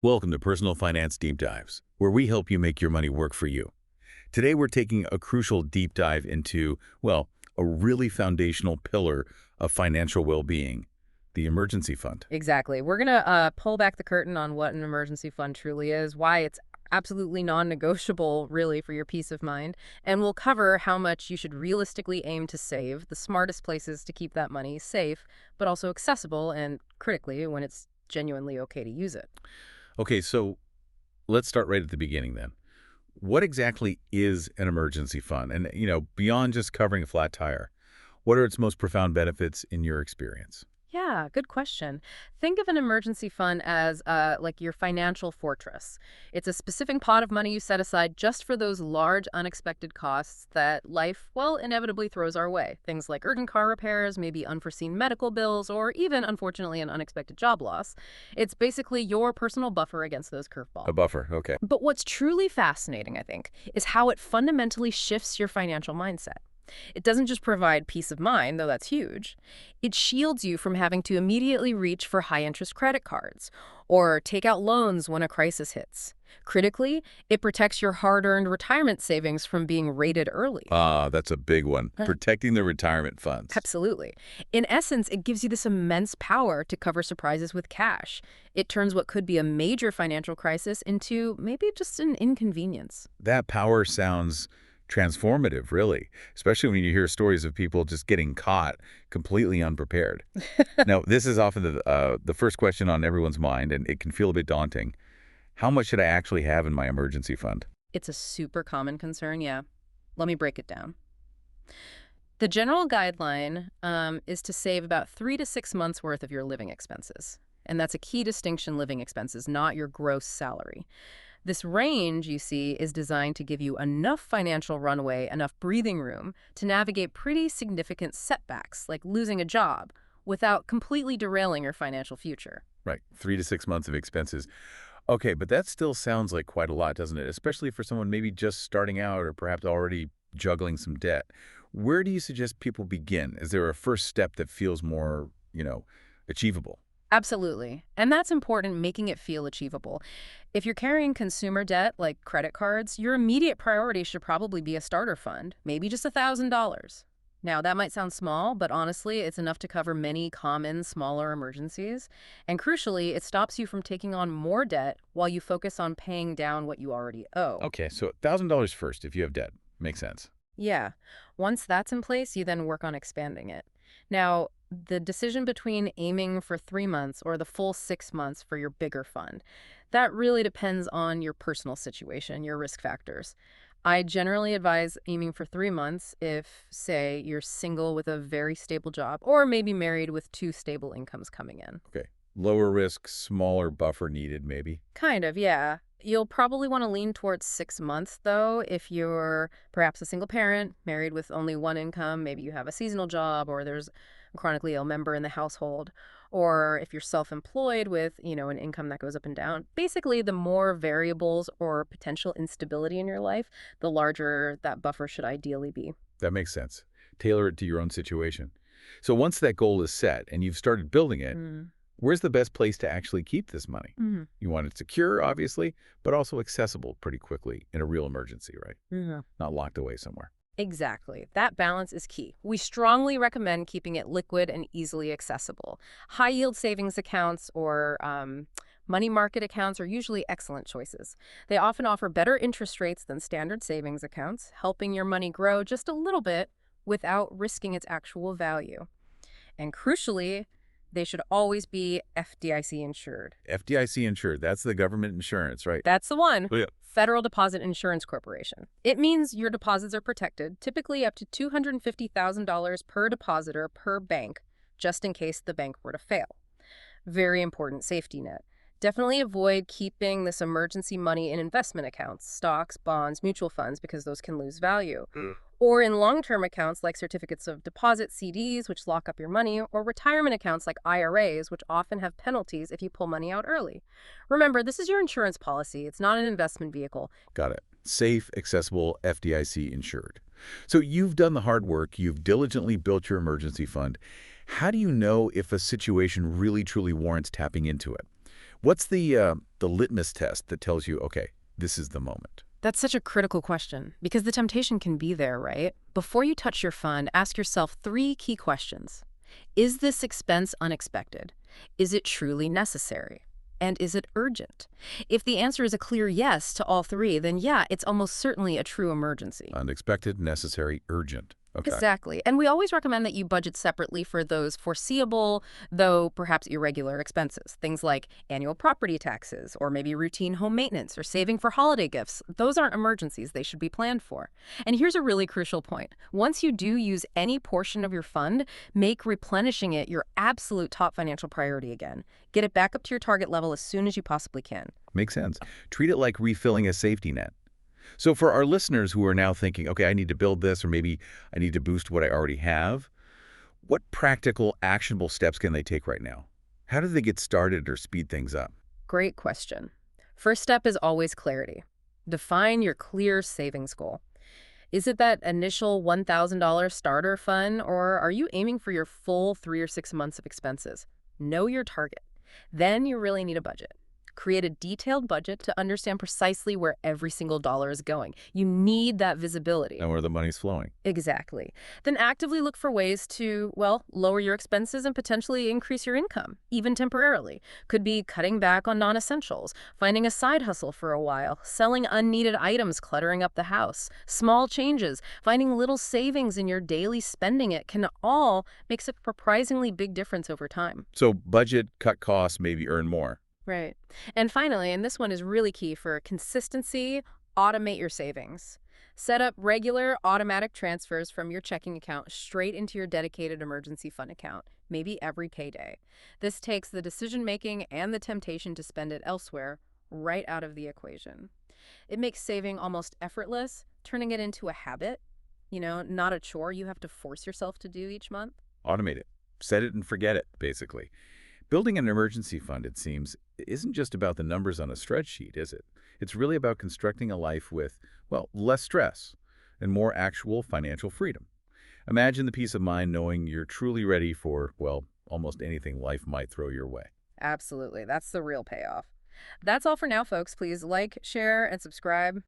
Welcome to Personal Finance Deep Dives, where we help you make your money work for you. Today, we're taking a crucial deep dive into, well, a really foundational pillar of financial well-being, the emergency fund. Exactly. We're going to pull back the curtain on what an emergency fund truly is, why it's absolutely non-negotiable, really, for your peace of mind, and we'll cover how much you should realistically aim to save, the smartest places to keep that money safe, but also accessible, and critically, when it's genuinely okay to use it. Okay, so let's start right at the beginning then. What exactly is an emergency fund? And, beyond just covering a flat tire, what are its most profound benefits in your experience? Yeah, good question. Think of an emergency fund as like your financial fortress. It's a specific pot of money you set aside just for those large unexpected costs that life, well, inevitably throws our way. Things like urgent car repairs, maybe unforeseen medical bills, or even, unfortunately, an unexpected job loss. It's basically your personal buffer against those A curveballs. buffer, okay. But what's truly fascinating, I think, is how it fundamentally shifts your financial mindset. It doesn't just provide peace of mind, though that's huge. It shields you from having to immediately reach for high-interest credit cards or take out loans when a crisis hits. Critically, it protects your hard-earned retirement savings from being raided early. Ah, that's a big one. Huh. Protecting the retirement funds. Absolutely. In essence, it gives you this immense power to cover surprises with cash. It turns what could be a major financial crisis into maybe just an inconvenience. That power sounds transformative, really, especially when you hear stories of people just getting caught completely unprepared. Now, this is often the first question on everyone's mind, and it can feel a bit daunting. How much should I actually have in my emergency fund? It's a super common concern, yeah. Let me break it down. The general guideline is to save about 3 to 6 months worth of your living expenses. And that's a key distinction: living expenses, not your gross salary. This range, you see, is designed to give you enough financial runway, enough breathing room to navigate pretty significant setbacks, like losing a job, without completely derailing your financial future. Right, 3 to 6 months of expenses. Okay, but that still sounds like quite a lot, doesn't it? Especially for someone maybe just starting out or perhaps already juggling some debt. Where do you suggest people begin? Is there a first step that feels more, achievable? Absolutely. And that's important, making it feel achievable. If you're carrying consumer debt like credit cards, your immediate priority should probably be a starter fund, maybe just $1,000. Now, that might sound small, but honestly, it's enough to cover many common, smaller emergencies. And crucially, it stops you from taking on more debt while you focus on paying down what you already owe. Okay, so $1,000 first if you have debt. Makes sense. Yeah. Once that's in place, you then work on expanding it. Now, the decision between aiming for 3 months or the full 6 months for your bigger fund, that really depends on your personal situation, your risk factors. I generally advise aiming for 3 months if, say, you're single with a very stable job or maybe married with two stable incomes coming in. Okay. Lower risk, smaller buffer needed, maybe. Kind of, yeah. You'll probably want to lean towards 6 months, though, if you're perhaps a single parent, married with only one income, maybe you have a seasonal job, or there's a chronically ill member in the household, or if you're self-employed with, an income that goes up and down. Basically, the more variables or potential instability in your life, the larger that buffer should ideally be. That makes sense. Tailor it to your own situation. So once that goal is set and you've started building it, Mm. where's the best place to actually keep this money? Mhm. You want it secure, obviously, but also accessible pretty quickly in a real emergency, right? Mhm. Not locked away somewhere. Exactly. That balance is key. We strongly recommend keeping it liquid and easily accessible. High yield savings accounts or money market accounts are usually excellent choices. They often offer better interest rates than standard savings accounts, helping your money grow just a little bit without risking its actual value. And crucially, they should always be FDIC insured. FDIC insured, that's the government insurance, right? That's the one. Oh, yeah. Federal Deposit Insurance Corporation. It means your deposits are protected, typically up to $250,000 per depositor per bank, just in case the bank were to fail. Very important safety net. Definitely avoid keeping this emergency money in investment accounts, stocks, bonds, mutual funds, because those can lose value. Or in long-term accounts like certificates of deposit, CDs, which lock up your money, or retirement accounts like IRAs, which often have penalties if you pull money out early. Remember, this is your insurance policy. It's not an investment vehicle. Got it. Safe, accessible, FDIC insured. So you've done the hard work. You've diligently built your emergency fund. How do you know if a situation really truly warrants tapping into it? What's the litmus test that tells you, okay, this is the moment? That's such a critical question because the temptation can be there, right? Before you touch your fund, ask yourself three key questions. Is this expense unexpected? Is it truly necessary? And is it urgent? If the answer is a clear yes to all three, then yeah, it's almost certainly a true emergency. Unexpected, necessary, urgent. Okay. Exactly. And we always recommend that you budget separately for those foreseeable, though perhaps irregular expenses. Things like annual property taxes, or maybe routine home maintenance, or saving for holiday gifts. Those aren't emergencies. They should be planned for. And here's a really crucial point. Once you do use any portion of your fund, make replenishing it your absolute top financial priority again. Get it back up to your target level as soon as you possibly can. Makes sense. Treat it like refilling a safety net. So for our listeners who are now thinking, okay, I need to build this, or maybe I need to boost what I already have, what practical, actionable steps can they take right now? How do they get started or speed things up? Great question. First step is always clarity. Define your clear savings goal. Is it that initial $1,000 starter fund, or are you aiming for your full 3 or 6 months of expenses? Know your target. Then you really need a budget. Create a detailed budget to understand precisely where every single dollar is going. You need that visibility. And where the money's flowing. Exactly. Then actively look for ways to, well, lower your expenses and potentially increase your income, even temporarily. Could be cutting back on non-essentials, finding a side hustle for a while, selling unneeded items cluttering up the house. Small changes, finding little savings in your daily spending it can all make a surprisingly big difference over time. So budget, cut costs, maybe earn more. Right. And finally, and this one is really key for consistency, automate your savings. Set up regular automatic transfers from your checking account straight into your dedicated emergency fund account, maybe every payday. This takes the decision-making and the temptation to spend it elsewhere right out of the equation. It makes saving almost effortless, turning it into a habit, not a chore you have to force yourself to do each month. Automate it. Set it and forget it, basically. Building an emergency fund, it seems, isn't just about the numbers on a spreadsheet, is it? It's really about constructing a life with, well, less stress and more actual financial freedom. Imagine the peace of mind knowing you're truly ready for, well, almost anything life might throw your way. Absolutely. That's the real payoff. That's all for now, folks. Please like, share, and subscribe.